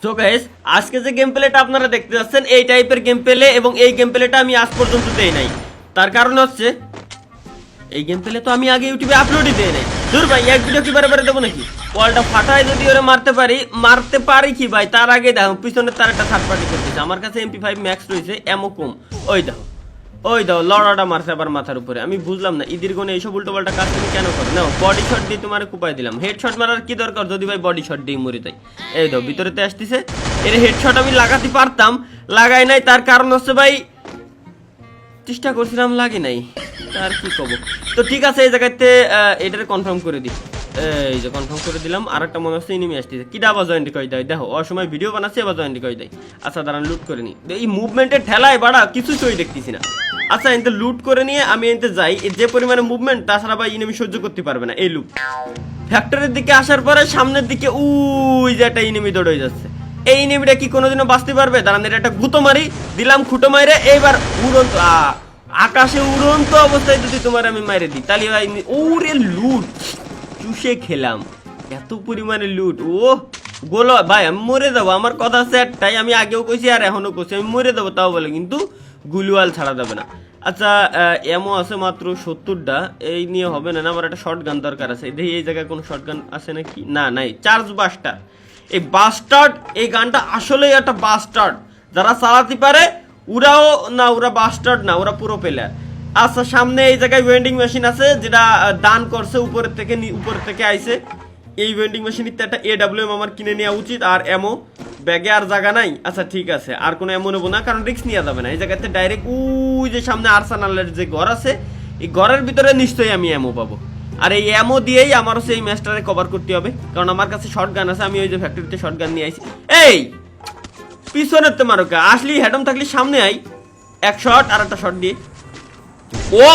So guys আজকে যে game প্লেটা আপনারা দেখতে যাচ্ছেন এই টাইপের গেম প্লে এবং এই গেম প্লেটা আমি আজ পর্যন্ত দেই নাই। তার কারণ হচ্ছে এই গেম প্লে তো আমি আগে ইউটিউবে আপলোডই দেই নাই। দূর ভাই, এক ভিডিও কি বারে বারে দেবো নাকি? ওয়ালটা ফাটায় যদি ওরে মারতে পারি কি ভাই? তার আগে দেখো পিছনে তার একটা থার্ড পার্টি করতেছে। আমার কাছে MP5 ম্যাক্স রয়েছে, এমও কম। ওই দাও লড়াটা মারছে আবার মাথার উপরে। আমি বুঝলাম না ঈদের গনে এইসব উল্টো পাল্টা কাজ তুমি কেন করো? নাও বডি শট দিয়ে তোমার কুপাই দিলাম। হেডশট মারার কি দরকার যদি ভাই বডি শট দিয়ে মরে যাই? এই দাও ভিতরেতে আসতেছে। এর হেডশট আমি লাগাতে পারতাম, লাগাই নাই। তার কারণ হচ্ছে ভাই চেষ্টা করছিলাম, লাগে নাই। আর কি কব? তো ঠিক আছে, এই জায়গাতে এটারে কনফার্ম করে দিই। এই যে কনফার্ম করে দিলাম। আর একটা মনে হচ্ছে এনিমি আসতেছে। কিটা আবার জয়েন্ট কই দেয়? দেখো অসময় ভিডিও বানাচ্ছি আবার জয়েন্ট কই দেয়। আচ্ছা দাঁড়ান লুট করে নি। এই মুভমেন্টের ঠেলায় বাড়া কিছু সই দেখতেছি না। আচ্ছা এনতে লুট করে নিয়ে আমি এনতে যাই। যে পরিমাণে মুভমেন্ট তাছাড়া ভাই এনিমি সহ্য করতে পারবে না এই লুট। ফ্যাক্টরির দিকে আসার পরে সামনের দিকে উই যে একটা এনিমি দৌড়ে যাচ্ছে। এই এনিমিটা কি কোনোদিনও বাঁচতে পারবে? দাঁড়ান এটা একটা গুঁতো মারি দিলাম, খুঁটো মাইরে এইবার উড়ন্ত আকাশে উড়ন্ত অবস্থায় যদি তোমার আমি মাইরে দিই তাহলে ভাই ওরে লুট চুষে খেলাম। এত পরিমাণে লুট, ও গোল ভাই আমি মরে যাবো। আমার কথা আছে একটাই, আমি আগেও কইছি আর এখনো কইছি, আমি মরে যাবো তাও বলে, কিন্তু গুলিওয়াল ছাড়া যাবে না। আচ্ছা এমও আছে মাত্র 70টা, এই নিয়ে হবে না। আমার একটা শর্ট গান দরকার আছে। দেখি এই জায়গায় কোনো শর্ট গান আছে নাকি? না নাই। চার্জ বাস্টার, এই বাস্টার্ড এই গানটা আসলেই একটা বাস্টার্ড। যারা চালাতে পারে ওরাও না, ওরা বাস্টার্ড না, ওরা পুরো প্লেয়ার। আচ্ছা সামনে এই জায়গায় ওয়েন্ডিং মেশিন আছে যেটা দান করছে উপর থেকে আইছে। এই ওয়েন্ডিং মেশিনতে একটা AWM আমার কিনে নেওয়া উচিত। আর এমও ব্যাগে আর জায়গা নাই। আচ্ছা ঠিক আছে, আর কোনো এমন নেবো না কারণ রিস্ক নেওয়া যাবে না। এই জায়গাতে ডাইরেক্ট ওই যে সামনে আর্সেনালের যে ঘর আছে এই ঘরের ভিতরে নিশ্চয়ই আমি এমও পাবো। আর এই এমও দিয়েই আমার হচ্ছে এই ম্যাচটারে কভার করতে হবে, কারণ আমার কাছে শর্ট গান আছে। আমি ওই যে ফ্যাক্টরিতে শর্ট গান নিয়ে আইছি। এই পিছনের তো মারোকা আসলি হেডম থাকলি সামনে আই, এক শট আর একটা শট দিয়ে। ও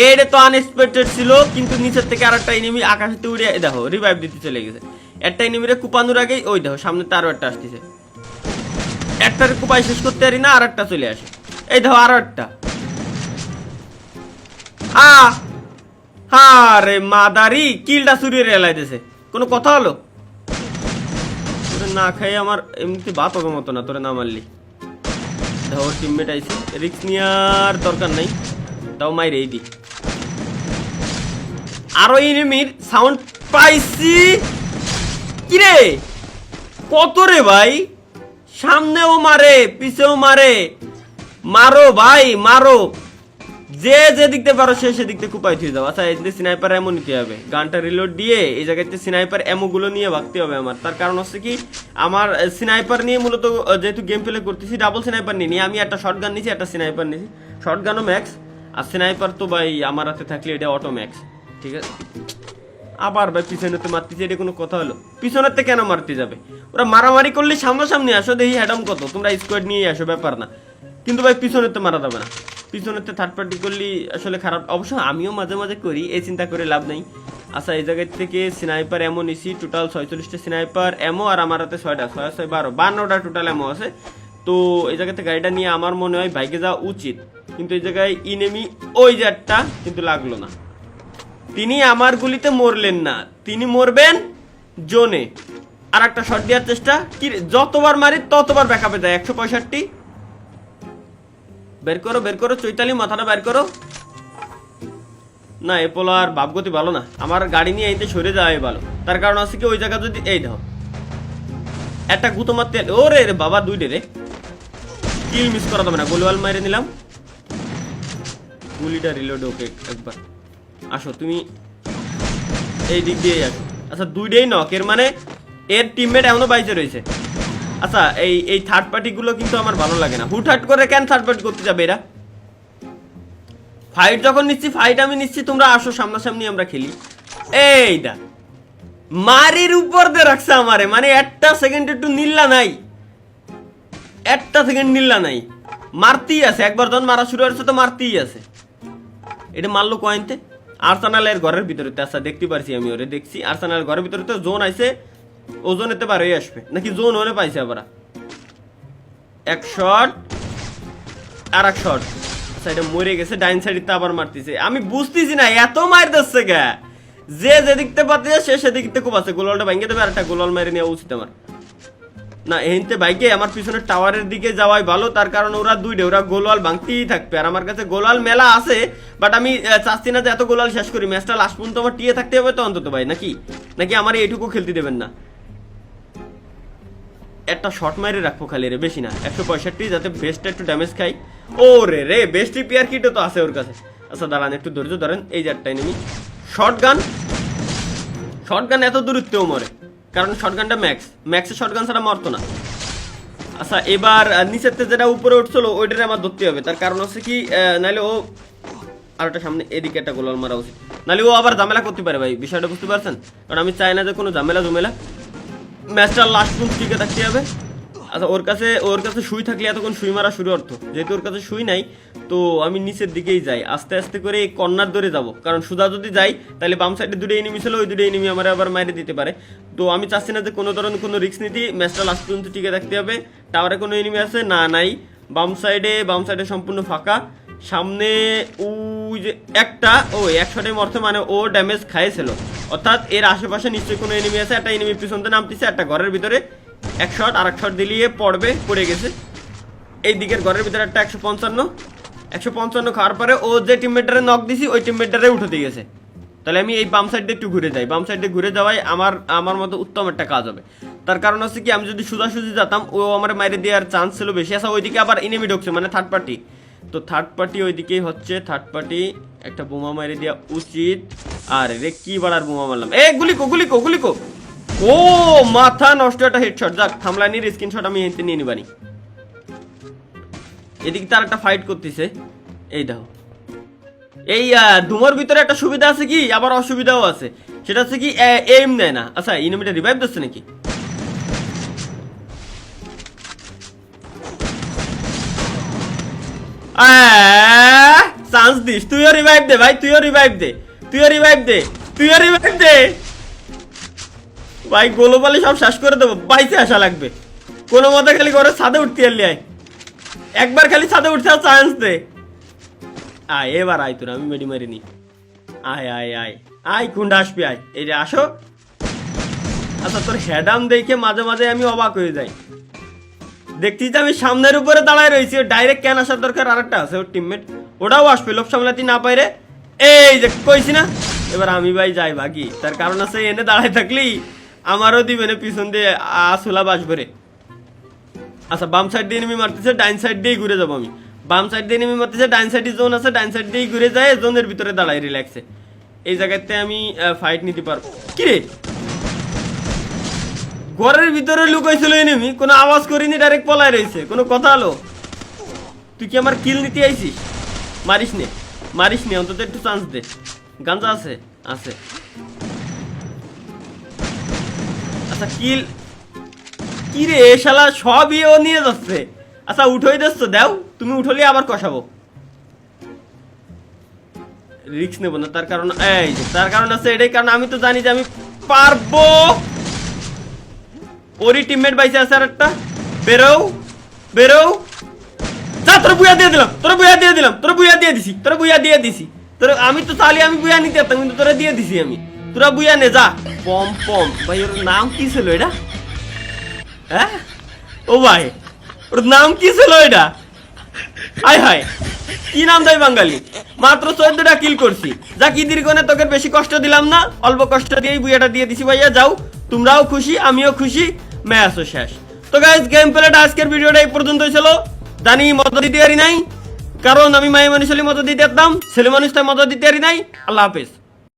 এটা তো আনএক্সপেক্টেড ছিল, কিন্তু নিচের থেকে আর একটা এনিমি আকাশেতে উড়ে দেখো রিভাইভ দিতে চলে গেছে। একটা এনিমিরে কুপানোর আগেই ওই দেখো সামনে আরো একটা আসতেছে। একটারে কুপাই শেষ করতে পারি না, আর একটা চলে আসে। এই দেখো আরো একটা। রে মাদারি কিলটা চুরিয়ে রেলাই দিয়েছে। কোনো কথা হলো? না খাই আমার এমনিতে বাত হবে মতো না, তোরে না মারলি। দেখো টিমমেট আইছে, রিক্স নেওয়ার দরকার নাই, তাও মাইরে এই দি। আরো এনিমির সাউন্ড পাইছি। কিরে কত রে ভাই? সামনেও মারে পিছেও মারে, মারো ভাই মারো। যে দিকতে পারো সে দিকতে কুপাই থুয়ে যাও। আচ্ছা এই যে স্নাইপার এমো নিতে হবে, গানটা রিলোড দিয়ে এই জায়গাতে স্নাইপার এমো গুলো নিয়ে ভাগতে হবে আমার। তার কারণ হচ্ছে কি আমার স্নাইপার নিয়ে মূলত যেহেতু গেম প্লে করতেছি ডাবল স্নাইপার নিয়ে আমি একটা শর্ট গান নিয়েছি, একটা স্নাইপার নিয়েছি। শর্ট গানও ম্যাক্স আর স্নাইপার তো ভাই আমার হাতে থাকলে এটা অটো ম্যাক্স। ঠিক আছে, আবার ভাই পিছনেতে মারতেছে, এটা কোনো কথা হলো? পিছনেতে কেন মারতে যাবে? ওরা মারামারি করলে সামনাসামনি আসো, দেখি হ্যাডাম কত, তোমরা স্কোয়াড নিয়ে আসো, ব্যাপার না। কিন্তু ভাই পিছনেতে মারা যাবে না, পিছনেতে থার্ড পার্টি করলে আসলে খারাপ। অবশ্য আমিও মাঝে মাঝে করি, এই চিন্তা করে লাভ নেই। আচ্ছা এই জায়গা থেকে স্নাইপার এমো নিছি, টোটাল 46টা স্নাইপার এমো, আর আমার হাতে 6টা 6 6 12টা টোটাল এমো আছে। তো এই জায়গাতে গাড়িটা নিয়ে আমার মনে হয় বাইকে যাওয়া উচিত, কিন্তু এই জায়গায় ইনেমি ওই যে একটা কিন্তু লাগলো না। তিনি আমার গুলিতে মরলেন না, তিনি মরবেন জোনে। আর একটা শট দেওয়ার চেষ্টা, কি যতবার মারি ততবার ব্যাকআপে যায়। 165 বের করো চৈতালি, মাথাটা বের করো। না এ পোলা আর ভাবগতি ভালো না, আমার গাড়ি নিয়ে এইতে সরে যাওয়াই ভালো। তার কারণ আছে কি ওই জায়গা যদি এই দেখো একটা গুতো মারতে, ওরে রে বাবা দুইটে রে, কিল মিস করা যাবে না। গোলওয়াল মাইরে নিলাম, গুলিটা রিলোড। ওকে একবার আসো তুমি এই দিক দিয়ে আসো। আচ্ছা দুইটাই নক, এর মানে এর টিমমেট এখনো বাইচে রয়েছে। আচ্ছা এই থার্ড পার্টি গুলো কিন্তু আমার ভালো লাগে না। হুটহাট করে কেন থার্ড পার্টি করতে যাবে এরা? ফাইট যখন নিচ্ছি, ফাইট আমি নিচ্ছি, তোমরা আসো সামনাসামনি আমরা খেলি। এইটা মারির উপর দিয়ে রাখছে আমারে, মানে একটা সেকেন্ড একটু নিল্লা নাই, একটা সেকেন্ড নিল্লা নাই, মারতেই আছে। একবার যখন মারা শুরু হয়েছে তো মারতেই আছে। এটা মারলো কয়েনতে আর্সেনালের ঘরের ভিতরে। আচ্ছা দেখতে পারছি, আমি ওরে দেখছি। আর্সেনালের ঘরের ভিতরে তো জোন আইছে, ওজন এতে পারে আসবে নাকি? জোন ওরে পাইছে আবার। এক শট আর এক শট। আচ্ছা এটা মরে গেছে, ডাইন সাইডে আবার মারতেছে। আমি বুঝতেছি না এত মার দিচ্ছে গা, যে দেখতে পাচ্ছে সে সেদিকতে খুব আছে। গোলওয়ালটা ভেঙে দেবে, আর একটা গোলওয়াল মেরে নেওয়া উচিত আমার। না এনতে বাইকে আমার পিছনে টাওয়ারের দিকে যাওয়াই ভালো, তার কারণ ওরা ওরা গোলওয়াল ভাঙতেই থাকবে, আর আমার কাছে গোলওয়াল মেলা আছে, বাট আমি চাচ্ছি না যে এত গোলওয়াল শেষ করি, ম্যাচটা লাস্ট পর্যন্ত আমার টিয়ে থাকতে হবে তো অন্তত ভাই, নাকি নাকি আমার এইটুকু খেলতে দেবেন না। একটা শট মাইরে রাখবো খালি রে, বেশি না, 165 যাতে বেস্টটা একটু ড্যামেজ খাই। ও রে বেস্ট রিপেয়ার কিটও তো আছে ওর কাছে। আচ্ছা দাঁড়ান একটু ধৈর্য ধরেন, এই যে একটা এনিমি শটগান এত দূরত্বেও মরে, কারণ শটগানটা ম্যাক্সের শটগান ছাড়া মরতো না। আচ্ছা এবার নিচের থেকে যেটা উপরে উঠছিল ওইটারে আমার ধরতে হবে, তার কারণ হচ্ছে কি নাহলে ও আর একটা সামনে এদিকে একটা গোলাল মারা উচিত, নাহলে ও আবার ঝামেলা করতে পারে ভাই, বিষয়টা বুঝতে পারছেন? কারণ আমি চাই না যে কোনো ঝামেলা ম্যাচটা লাস্ট পর্যন্ত টিকে থাকতে হবে। আচ্ছা ওর কাছে সুই থাকলে এতক্ষণ সুই মারা শুরু অর্থ, যেহেতু ওর কাছে সুই নাই তো আমি নিচের দিকেই যাই, আস্তে আস্তে করে এই কর্নার ধরে যাব, কারণ সোজা যদি যাই তাহলে বাম সাইডে দুটো এনিমি ছিল, ওই দুটো এনিমি আমার আবার মাইরে দিতে পারে। তো আমি চাচ্ছি না যে কোনো ধরনের কোনো রিস্ক নিতে, ম্যাচটা লাস্ট পর্যন্ত টিকে থাকতে হবে। টাওয়ারে কোনো এনিমি আছে না, নাই। বাম সাইডে সম্পূর্ণ ফাঁকা, সামনে ওই যে একটা এক শটে মরছে, মানে ও ড্যামেজ খাইছিল, অর্থাৎ এর আশেপাশে নিশ্চয়ই কোনো এনিমি আছে। একটা এনিমি পিছনতে নামতেছে, একটা ঘরের ভিতরে এক শট, আর এক শট দিলিয়ে পড়ে গেছে। এই দিকের ঘরের ভিতরে একটা 155 খাওয়ার পরে ও যে টিমমেটটারে নক দিছি ওই টিমমেটটারে উঠতে গেছে। তাহলে আমি এই বাম সাইডে একটু ঘুরে যাই, বাম সাইডে ঘুরে যাওয়াই আমার মতো উত্তম একটা কাজ হবে। তার কারণ হচ্ছে কি আমি যদি সোজাসুজি যেতাম ও আমার মাইরে দেওয়ার চান্স ছিল বেশি। আসা ওইদিকে আবার এনিমি ঢুকছে, মানে থার্ড পার্টি, তো থার্ড পার্টি ওইদিকেই হচ্ছে, থার্ড পার্টি একটা বোমা মাইরে দেওয়া উচিত। আর রে কি বাড়ার বোমা মারলাম, গুলিকো ও মাথা নষ্ট, একটা হেডশট। যাক থামলানির স্ক্রিনশট আমি এতে নিয়ে নিবানি। এদিকে তার একটা ফাইট করতেছে, এই দেখো। এই ধুমোর ভিতরে একটা সুবিধা আছে কি, আবার অসুবিধাও আছে, সেটা হচ্ছে কি এইম দেয় না। আচ্ছা এনিমিটা রিভাইভ দিচ্ছে নাকি? চান্স দিস, তুইও রিভাইভ দে ভাই, তুইও রিভাইভ দে ভাই, গোলবালি সব শেষ করে দেবো, বাইসে আসা লাগবে কোনো মতে, খালি করে ছাদে উঠতে এলি, একবার খালি ছাদে উঠতে চান্স দে। আয় এবার আয়, তোর আমি মেডি মারিনি, আয় কোনটা আসবি, আয় এই যে আসো। আচ্ছা তোর হেডাম দেখে মাঝে মাঝে আমি অবাক হয়ে যাই, দেখছিস আমি সামনের উপরে দাঁড়ায় রয়েছি, ডাইরেক্ট কেন আসার দরকার, আরেকটা আছে ওর টিমমেট, ওটাও আসবে, লোভ সামলাতে না পাইরে, এই যে কইছি না। এবার আমি ভাই যাই ভাগি, তার কারণ আছে এনে দাঁড়ায় থাকলি আমারও দিবে না, পিছন দিয়ে আসলা বাসবে রে। আচ্ছা বাম সাইড দিয়ে এনিমি মারতেছে, ডাইন সাইড দিয়েই ঘুরে যাবো আমি, বাম সাইড দিয়ে এনিমি মারতেছে, ডাইন সাইডে জোন আছে, ডাইন সাইড দিয়েই ঘুরে যায়, জোনের ভিতরে দাঁড়াই রিল্যাক্সে, এই জায়গাতে আমি ফাইট নিতে পারবো। কি রে ঘরের ভিতরে লুকাইছিল এনিমি, কোনো আওয়াজ করিনি, ডাইরেক্ট পলায় রয়েছে, কোনো কথা হলো? তুই কি আমার কিল নিতে আইছিস? মারিস নে অন্তত একটু চান্স দে। গাঞ্জা আছে? আচ্ছা কিল কি রে শালা, সবই ও নিয়ে যাচ্ছে। আচ্ছা উঠোই দিচ্ছ, দাও তুমি উঠলে আবার কষাবো, রিস্ক নেবো না, তার কারণ আছে এটাই, কারণ আমি তো জানি যে আমি পারবো। ওরই টিমমেট বাইসে আছে আর একটা, বেরো যা, তোর বুয়া দিয়ে দিছি, তোর আমি তো চালি আমি বুয়া নিতে পারতাম, কিন্তু তোরা দিয়ে দিছি আমি, তোরা বুয়া নে যা। পম ভাই ওর নাম কি ছিল এটা? হ্যাঁ ও ভাই ওর নাম কি ছিল এটা? হায় কি নাম দেয় বাঙালি, মাত্র 14টা কিল করছি, যা কি দীর্ঘনে তোকে বেশি কষ্ট দিলাম না, অল্প কষ্ট দিয়েই বুয়াটা দিয়ে দিছি ভাইয়া। যাও তোমরাও খুশি, আমিও খুশি, ম্যাচও শেষ। তো গাইস গেম প্লেটা আজকের ভিডিওটা এই পর্যন্তই ছিল। জানি মতো দিতে পারি নাই, কারণ আমি মাই মানুষ মতো দিতে পারতাম, ছেলে মানুষটা মতো দিতে পারি নাই। আল্লাহ হাফেজ।